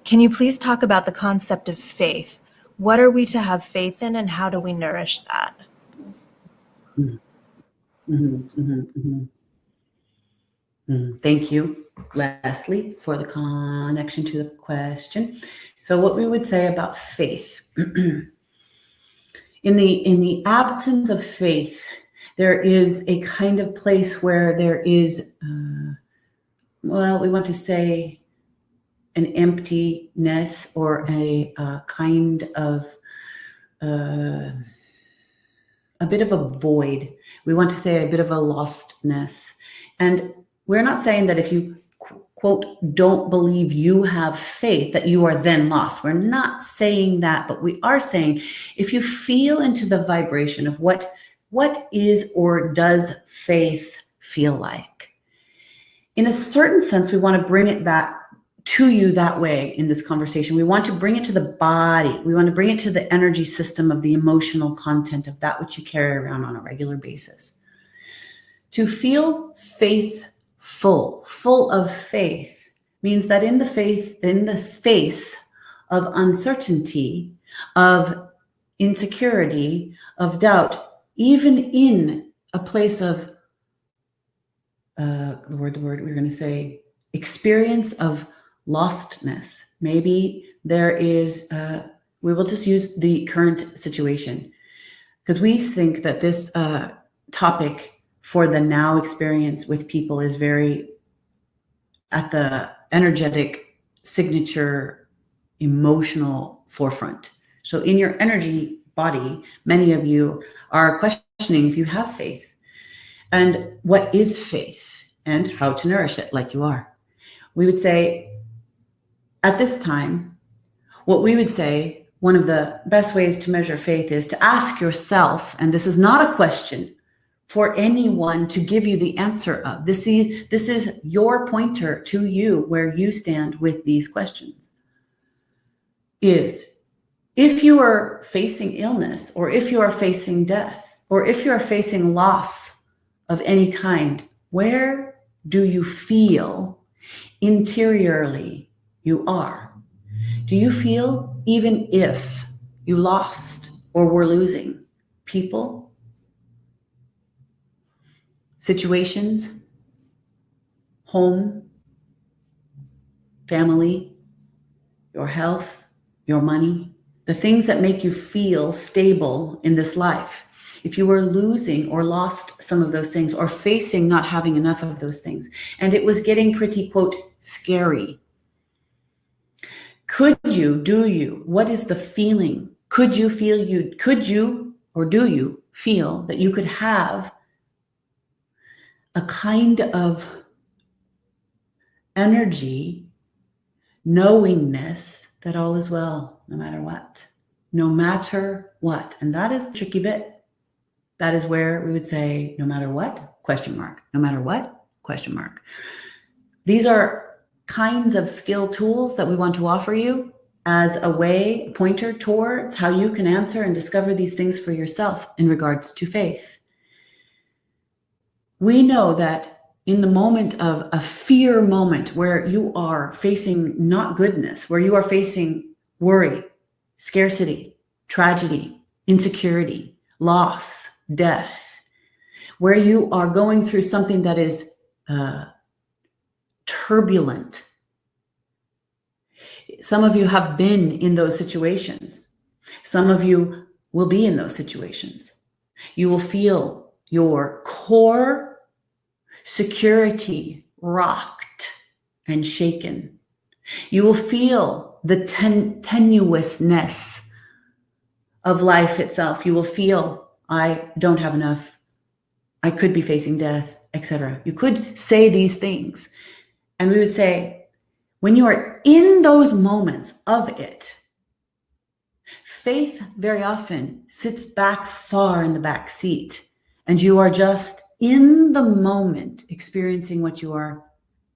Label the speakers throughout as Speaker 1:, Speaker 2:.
Speaker 1: Can you please talk about the concept of faith? What are we to have faith in, and how do we nourish that?
Speaker 2: Thank you, Leslie, for the connection to the question. So what we would say about faith, in the absence of faith, there is a kind of place where there is, we want to say an emptiness, or a kind of a bit of a void. We want to say a bit of a lostness. And we're not saying that if you, quote, don't believe you have faith, that you are then lost. We're not saying that, but we are saying if you feel into the vibration of what is or does faith feel like, in a certain sense, we want to bring it back to you that way in this conversation. We want to bring it to the body. We want to bring it to the energy system of the emotional content of that which you carry around on a regular basis. To feel faithful, full of faith, means that in the face of uncertainty, of insecurity, of doubt, even in a place of the word we're going to say experience of lostness. Maybe there is, we will just use the current situation, because we think that this topic for the now experience with people is very at the energetic signature emotional forefront. So in your energy body, many of you are questioning if you have faith, and what is faith, and how to nourish it, like you are. We would say, at this time, what we would say, one of the best ways to measure faith is to ask yourself, and this is not a question for anyone to give you the answer of. This is your pointer to you, where you stand with these questions. Is, if you are facing illness, or if you are facing death, or if you are facing loss of any kind, where do you feel interiorly you are? Do you feel, even if you lost or were losing people, situations, home, family, your health, your money, the things that make you feel stable in this life, if you were losing or lost some of those things, or facing not having enough of those things, and it was getting pretty, quote, scary, could you, do you, what is the feeling? Could you or do you feel that you could have a kind of energy, knowingness that all is well, no matter what, no matter what? And that is the tricky bit. That is where we would say, no matter what, question mark, no matter what, question mark. These are kinds of skill tools that we want to offer you as a way, pointer towards how you can answer and discover these things for yourself in regards to faith. We know that in the moment of a fear moment, where you are facing not goodness, where you are facing worry, scarcity, tragedy, insecurity, loss, death, where you are going through something that is turbulent. Some of you have been in those situations. Some of you will be in those situations. You will feel your core security rocked and shaken. You will feel the tenuousness of life itself. You will feel, I don't have enough. I could be facing death, etc. You could say these things. And we would say, when you are in those moments of it, faith very often sits back far in the back seat, and you are just in the moment experiencing what you are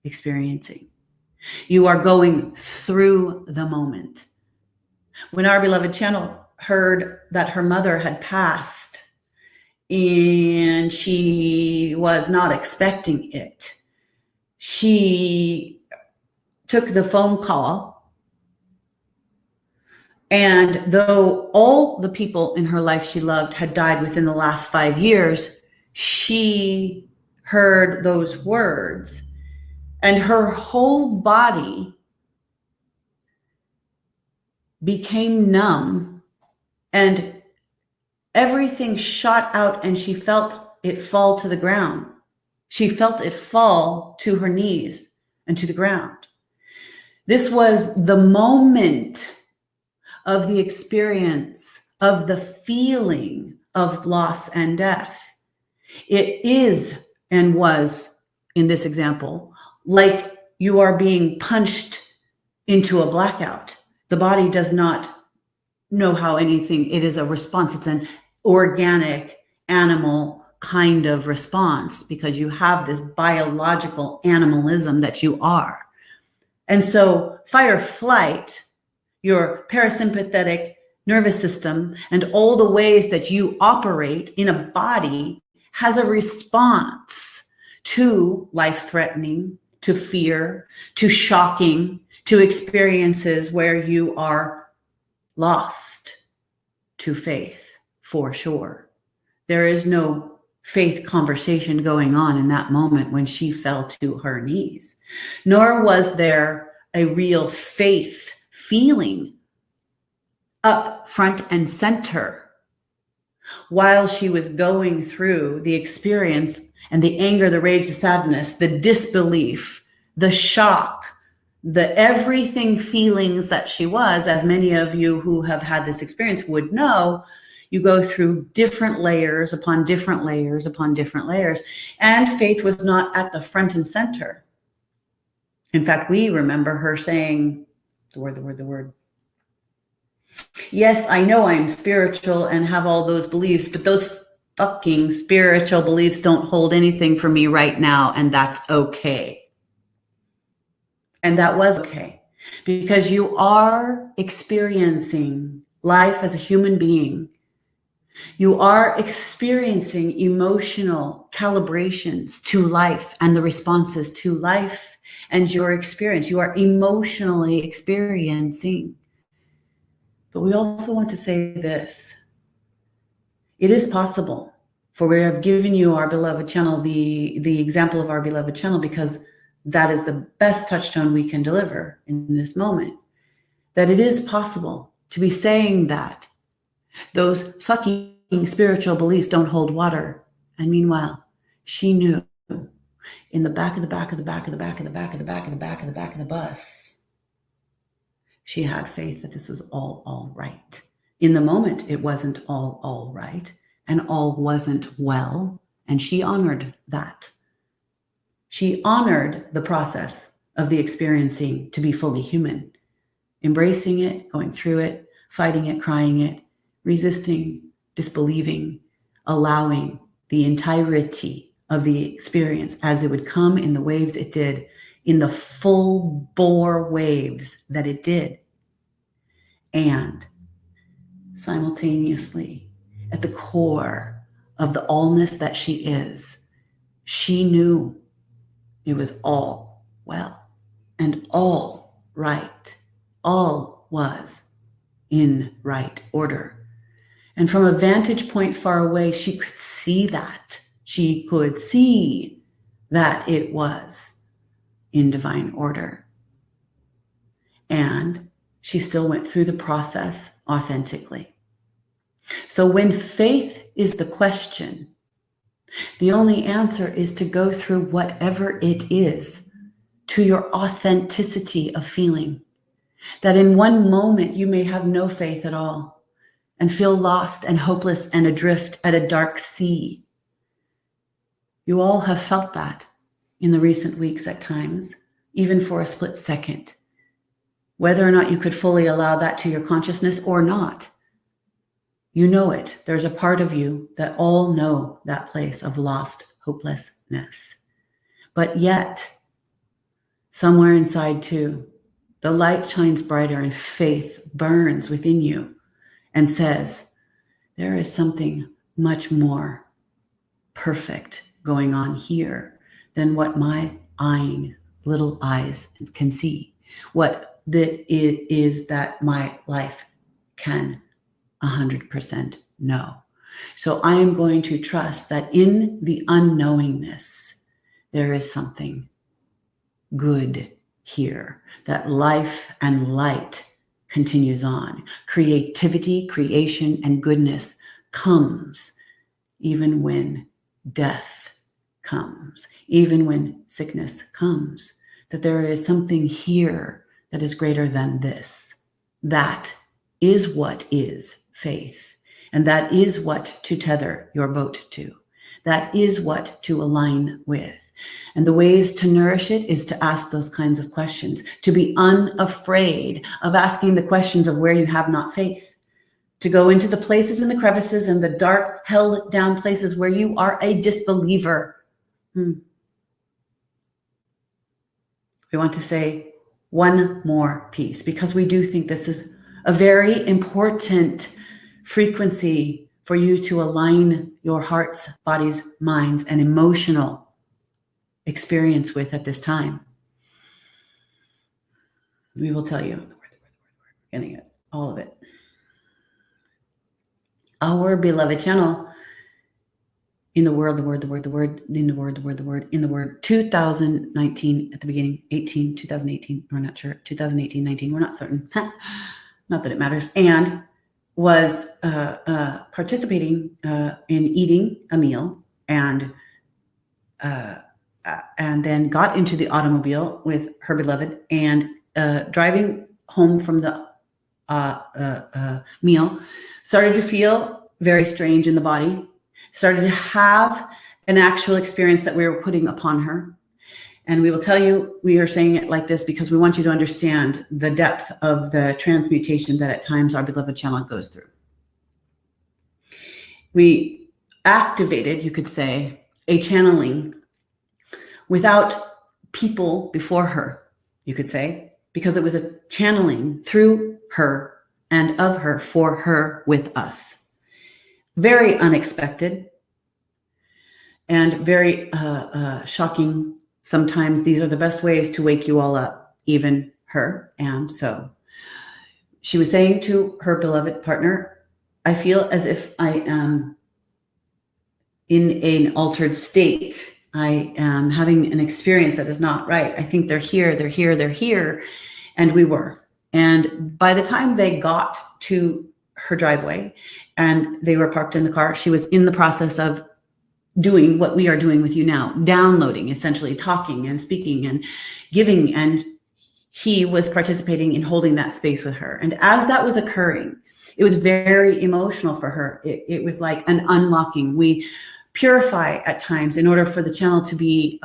Speaker 2: experiencing. You are going through the moment. When our beloved channel heard that her mother had passed and she was not expecting it, she took the phone call And though all the people in her life she loved had died within the last 5 years, she heard those words, and her whole body became numb, and everything shot out, and she felt it fall to the ground. She felt it fall to her knees and to the ground. This was the moment of the experience of the feeling of loss and death. It is and was, in this example, like you are being punched into a blackout. The body does not know how anything, it is a response. It's an organic animal kind of response because you have this biological animalism that you are. And so fight or flight, your parasympathetic nervous system, and all the ways that you operate in a body has a response to life-threatening, to fear, to shocking, to experiences where you are lost, to faith, for sure. There is no faith conversation going on in that moment when she fell to her knees, nor was there a real faith feeling up front and center while she was going through the experience and the anger, the rage, the sadness, the disbelief, the shock, the everything feelings that she was. As many of you who have had this experience would know, you go through different layers upon different layers upon different layers. And faith was not at the front and center. In fact, we remember her saying the word. Yes, I know I'm spiritual and have all those beliefs, but those fucking spiritual beliefs don't hold anything for me right now. And that's okay. And that was okay, because you are experiencing life as a human being. You are experiencing emotional calibrations to life and the responses to life and your experience. You are emotionally experiencing. But we also want to say this. It is possible, for we have given you our beloved channel, the example of our beloved channel, because that is the best touchstone we can deliver in this moment, that it is possible to be saying that those fucking spiritual beliefs don't hold water. And meanwhile, she knew in the back of the bus, she had faith that this was all right. In the moment, it wasn't all right, and all wasn't well, and she honored that. She honored the process of the experiencing to be fully human, embracing it, going through it, fighting it, crying it, resisting, disbelieving, allowing the entirety of the experience as it would come in the waves it did, in the full bore waves that it did. And simultaneously, at the core of the allness that she is, she knew it was all well and all right. All was in right order. And from a vantage point far away, she could see that. She could see that it was in divine order. And she still went through the process authentically. So when faith is the question, the only answer is to go through whatever it is to your authenticity of feeling. That in one moment you may have no faith at all and feel lost and hopeless and adrift at a dark sea. You all have felt that in the recent weeks at times, even for a split second. Whether or not you could fully allow that to your consciousness or not, you know it. There's a part of you that all know that place of lost hopelessness. But yet, somewhere inside too, the light shines brighter and faith burns within you and says, there is something much more perfect going on here than what my little eyes can see. What that it is that my life can 100% know. So I am going to trust that in the unknowingness, there is something good here, that life and light continues on. Creativity, creation, and goodness comes even when death comes, even when sickness comes, that there is something here that is greater than this. That is what is faith. And that is what to tether your boat to. That is what to align with. And the ways to nourish it is to ask those kinds of questions, to be unafraid of asking the questions of where you have not faith, to go into the places and the crevices and the dark, held down places where you are a disbeliever. We want to say one more piece, because we do think this is a very important frequency for you to align your hearts, bodies, minds, and emotional experience with at this time. We will tell you, getting it, all of it. Our beloved channel, in the word, 2019 at the beginning, 2018, we're not sure, 2018, 19, we're not certain, not that it matters, and was participating in eating a meal, and then got into the automobile with her beloved, and driving home from the meal, started to feel very strange in the body, started to have an actual experience that we were putting upon her. And we will tell you, we are saying it like this because we want you to understand the depth of the transmutation that at times our beloved channel goes through. We activated, you could say, a channeling without people before her, you could say, because it was a channeling through her and of her, for her, with us. Very unexpected and very shocking. Sometimes these are the best ways to wake you all up, even her. And so she was saying to her beloved partner, I feel as if I am in an altered state. I am having an experience that is not right. I think they're here. And we were. And by the time they got to her driveway and they were parked in the car, she was in the process of doing what we are doing with you now, downloading, essentially talking and speaking and giving. And he was participating in holding that space with her. And as that was occurring, it was very emotional for her. It was like an unlocking. We purify at times in order for the channel to be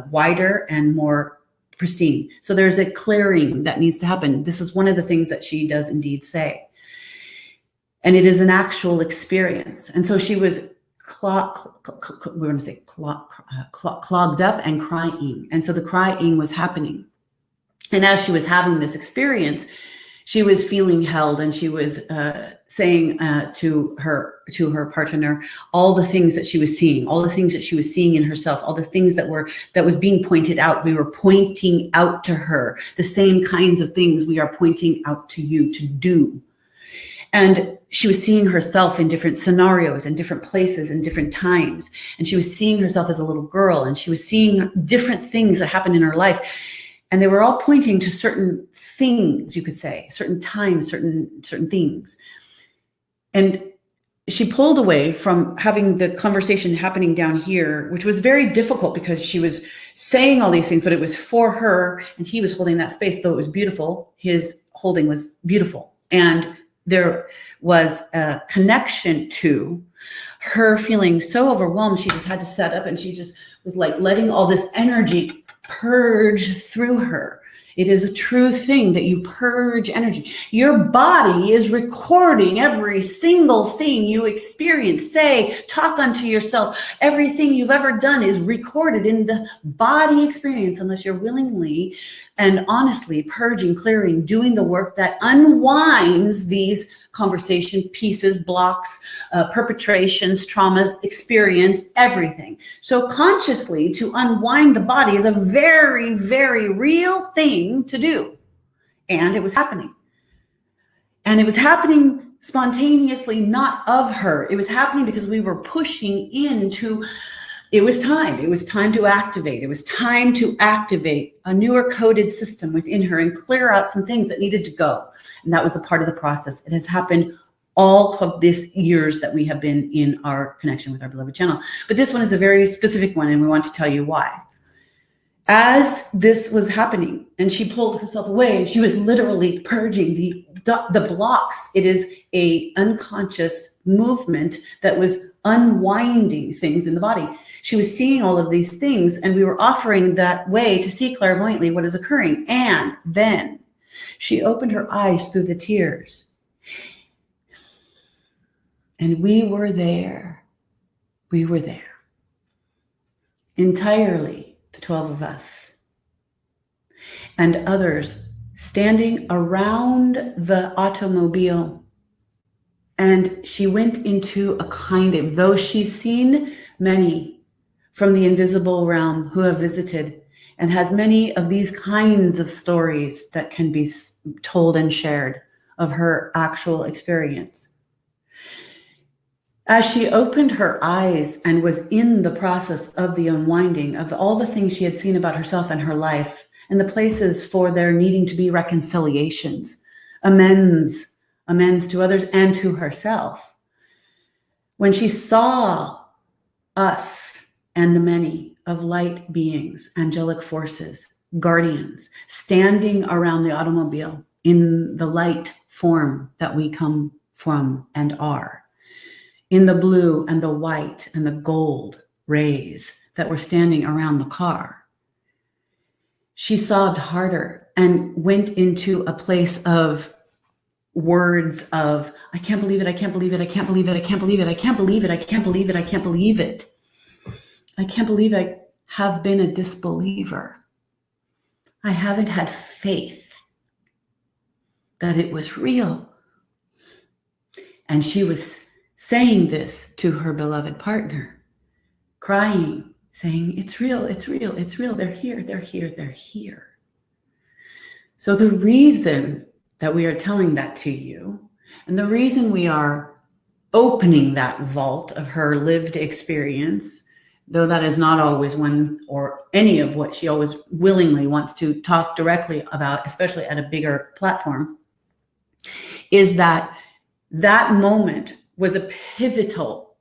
Speaker 2: wider and more pristine. So there's a clearing that needs to happen. This is one of the things that she does indeed say. And it is an actual experience. And so she was clogged up and crying. And so the crying was happening. And as she was having this experience, she was feeling held, and she was saying to her partner all the things that she was seeing, all the things that she was seeing in herself, all the things that was being pointed out. We were pointing out to her the same kinds of things we are pointing out to you to do. And she was seeing herself in different scenarios and different places and different times. And she was seeing herself as a little girl, and she was seeing different things that happened in her life. And they were all pointing to certain things, you could say, certain times, certain things. And she pulled away from having the conversation happening down here, which was very difficult because she was saying all these things, but it was for her, and he was holding that space, though it was beautiful. His holding was beautiful. And there was a connection to her feeling so overwhelmed. She just had to set up, and she just was like letting all this energy purge through her. It is a true thing that you purge energy. Your body is recording every single thing you experience, say, talk unto yourself. Everything you've ever done is recorded in the body experience, unless you're willingly and honestly purging, clearing, doing the work that unwinds these conversation pieces, blocks, perpetrations, traumas, experience, everything. So consciously to unwind the body is a very, very real thing to do. And it was happening. And it was happening spontaneously, not of her. It was happening because we were pushing into, it was time. It was time to activate. It was time to activate a newer coded system within her and clear out some things that needed to go. And that was a part of the process. It has happened all of these years that we have been in our connection with our beloved channel. But this one is a very specific one, and we want to tell you why. As this was happening, and she pulled herself away, and she was literally purging the blocks. It is a unconscious movement that was unwinding things in the body. She was seeing all of these things, and we were offering that way to see clairvoyantly what is occurring. And then she opened her eyes through the tears. And we were there. We were there. Entirely, the 12 of us. And others standing around the automobile. And she went into a kind of, though she's seen many from the invisible realm who have visited and has many of these kinds of stories that can be told and shared of her actual experience. As she opened her eyes and was in the process of the unwinding of all the things she had seen about herself and her life and the places for there needing to be reconciliations, amends to others and to herself. When she saw us and the many of light beings, angelic forces, guardians, standing around the automobile in the light form that we come from and are, in the blue and the white and the gold rays that were standing around the car, she sobbed harder and went into a place of words of, I can't believe it, I can't believe it, I can't believe it, I can't believe it, I can't believe it, I can't believe it, I can't believe it. I can't believe I have been a disbeliever. I haven't had faith that it was real. And she was saying this to her beloved partner, crying, saying, it's real, it's real, it's real. They're here, they're here, they're here. So the reason that we are telling that to you, and the reason we are opening that vault of her lived experience, though that is not always one or any of what she always willingly wants to talk directly about, especially at a bigger platform, is that that moment was a pivotal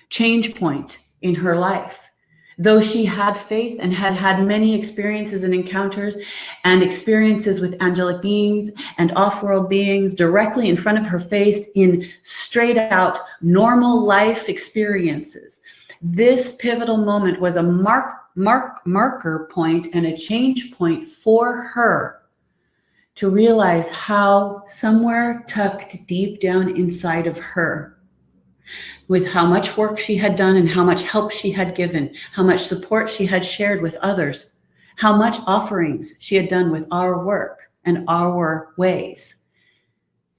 Speaker 2: change point in her life. Though she had faith and had had many experiences and encounters and experiences with angelic beings and off-world beings directly in front of her face in straight out normal life experiences, this pivotal moment was a marker point and a change point for her to realize how somewhere tucked deep down inside of her, with how much work she had done and how much help she had given, how much support she had shared with others, how much offerings she had done with our work and our ways.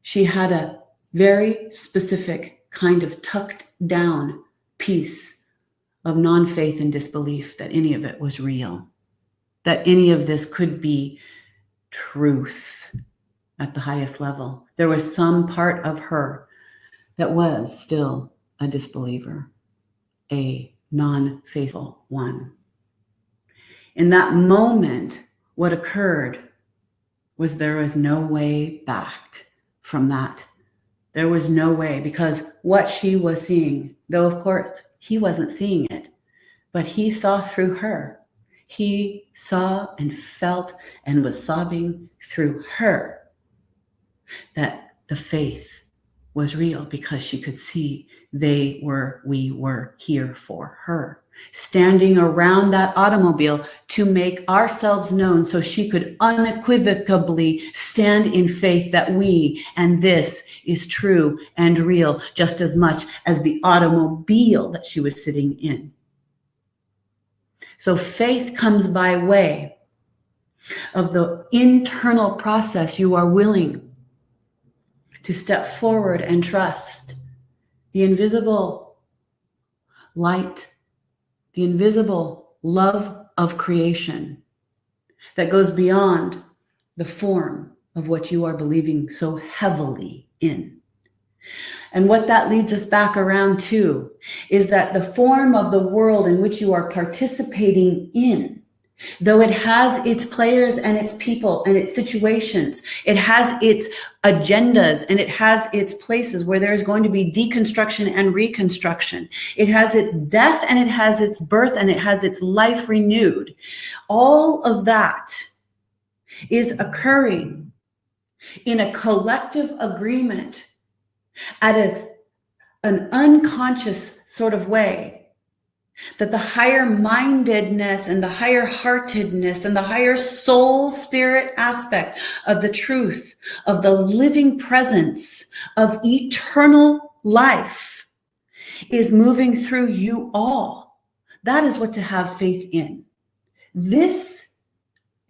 Speaker 2: She had a very specific kind of tucked down piece of non-faith and disbelief that any of it was real, that any of this could be truth at the highest level. There was some part of her that was still a disbeliever, a non-faithful one. In that moment, what occurred was there was no way back from that. There was no way, because what she was seeing, though of course he wasn't seeing it, but he saw through her. He saw and felt and was sobbing through her that the faith was real, because she could see we were here for her, standing around that automobile to make ourselves known so she could unequivocally stand in faith that we and this is true and real just as much as the automobile that she was sitting in. So faith comes by way of the internal process you are willing to step forward and trust the invisible light, the invisible love of creation that goes beyond the form of what you are believing so heavily in. And what that leads us back around to is that the form of the world in which you are participating in, though it has its players and its people and its situations, it has its agendas and it has its places where there's going to be deconstruction and reconstruction. It has its death and it has its birth and it has its life renewed. All of that is occurring in a collective agreement at an unconscious sort of way, that the higher mindedness and the higher heartedness and the higher soul spirit aspect of the truth, of the living presence of eternal life is moving through you all. That is what to have faith in. This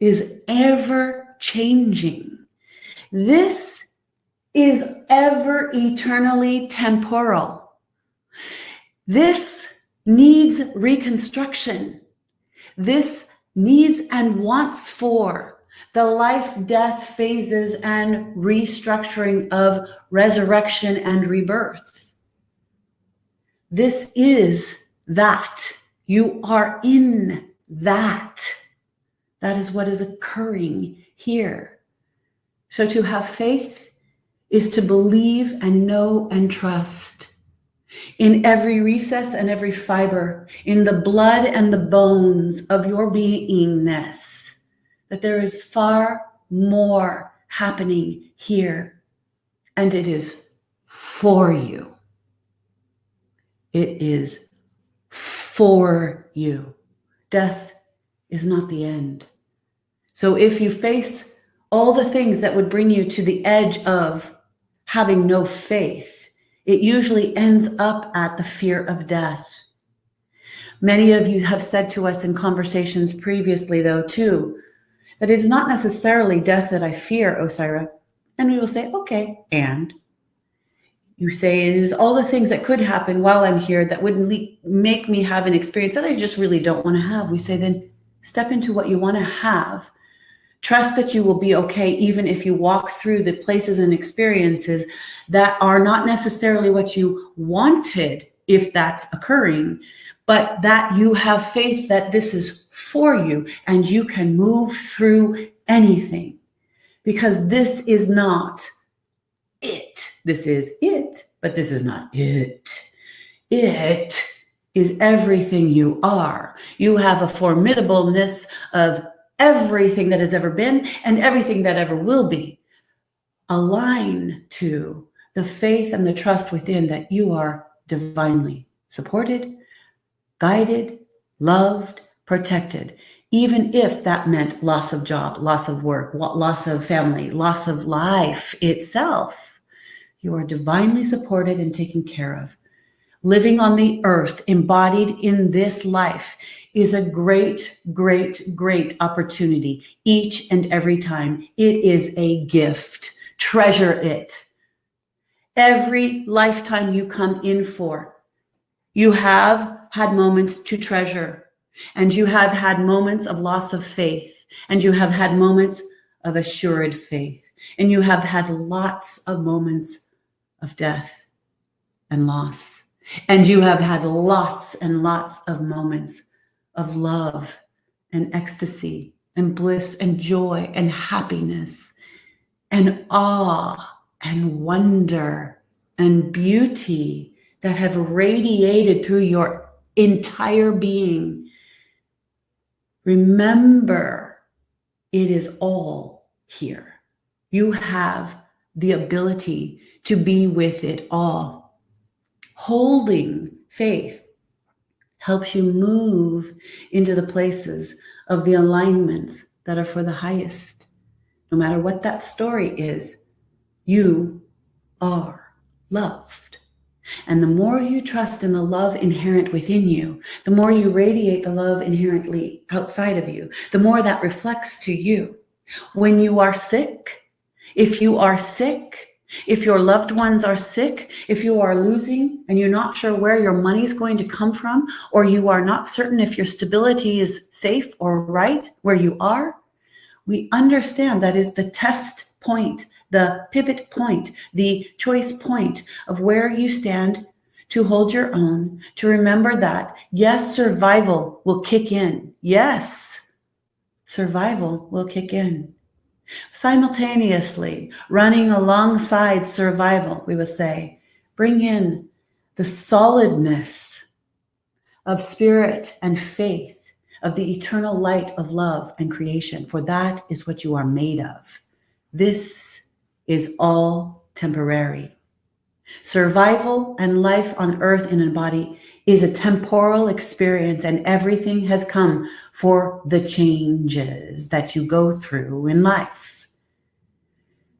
Speaker 2: is ever changing. This is ever eternally temporal. This needs reconstruction. This needs and wants for the life, death phases and restructuring of resurrection and rebirth. This is that. You are in that. That is what is occurring here. So to have faith is to believe and know and trust in every recess and every fiber, in the blood and the bones of your beingness, that there is far more happening here, and it is for you. It is for you. Death is not the end. So if you face all the things that would bring you to the edge of having no faith, it usually ends up at the fear of death. Many of you have said to us in conversations previously, though, too, that it is not necessarily death that I fear, Osairah. And we will say, okay, and you say it is all the things that could happen while I'm here that would make me have an experience that I just really don't want to have. We say, then step into what you want to have. Trust that you will be okay, even if you walk through the places and experiences that are not necessarily what you wanted, if that's occurring, but that you have faith that this is for you and you can move through anything, because this is not it. This is it, but this is not it. It is everything you are. You have a formidableness of everything that has ever been and everything that ever will be. Align to the faith and the trust within that you are divinely supported, guided, loved, protected, even if that meant loss of job, loss of work, loss of family, loss of life itself. You are divinely supported and taken care of. Living on the earth, embodied in this life, is a great, great, great opportunity each and every time. It is a gift. Treasure it. Every lifetime you come in for, you have had moments to treasure, and you have had moments of loss of faith, and you have had moments of assured faith, and you have had lots of moments of death and loss, and you have had lots and lots of moments of love and ecstasy and bliss and joy and happiness and awe and wonder and beauty that have radiated through your entire being. Remember, it is all here. You have the ability to be with it all. Holding faith helps you move into the places of the alignments that are for the highest. No matter what that story is, you are loved. And the more you trust in the love inherent within you, the more you radiate the love inherently outside of you, the more that reflects to you. When you are sick, if you are sick, if your loved ones are sick, if you are losing and you're not sure where your money is going to come from, or you are not certain if your stability is safe or right where you are, we understand that is the test point the pivot point, the choice point of where you stand to hold your own, to remember that, yes, survival will kick in. Yes, survival will kick in. Simultaneously, running alongside survival, we would say, bring in the solidness of spirit and faith, of the eternal light of love and creation, for that is what you are made of. This is all temporary. Survival and life on earth in a body is a temporal experience, and everything has come for the changes that you go through in life.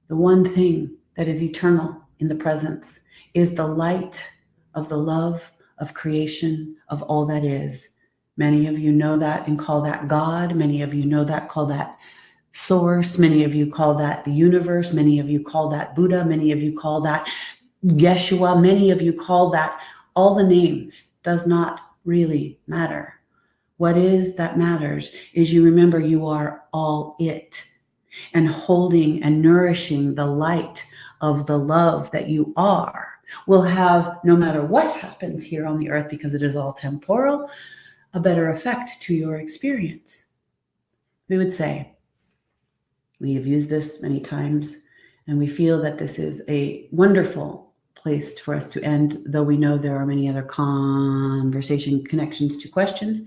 Speaker 2: The one thing that is eternal in the presence is the light of the love of creation of all that is. Many of you know that and call that God. Many of you know that, call that source. Many of you call that the universe. Many of you call that Buddha. Many of you call that Yeshua. Many of you call that all the names. Does not really matter. What is that matters is you remember you are all it, and holding and nourishing the light of the love that you are will have, no matter what happens here on the earth, because it is all temporal, a better effect to your experience. We would say, we have used this many times, and we feel that this is a wonderful place for us to end, though we know there are many other conversation connections to questions.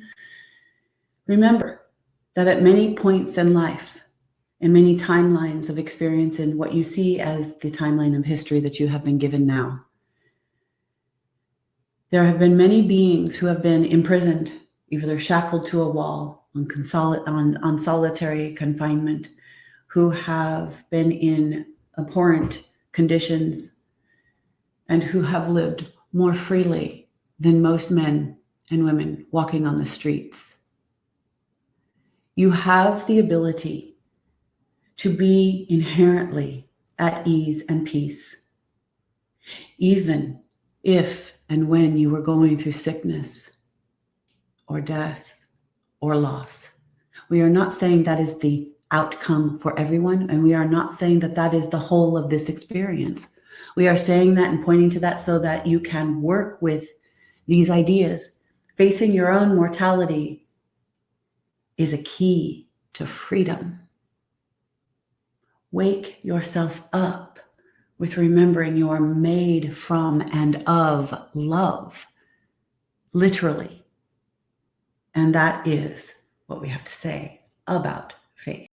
Speaker 2: Remember that at many points in life, in many timelines of experience, in what you see as the timeline of history that you have been given now, there have been many beings who have been imprisoned, either shackled to a wall, on solitary confinement, who have been in abhorrent conditions, and who have lived more freely than most men and women walking on the streets. You have the ability to be inherently at ease and peace, even if and when you were going through sickness or death or loss. We are not saying that is the outcome for everyone, and we are not saying that that is the whole of this experience. We are saying that and pointing to that so that you can work with these ideas. Facing your own mortality is a key to freedom. Wake yourself up with remembering you are made from and of love, literally. And that is what we have to say about faith.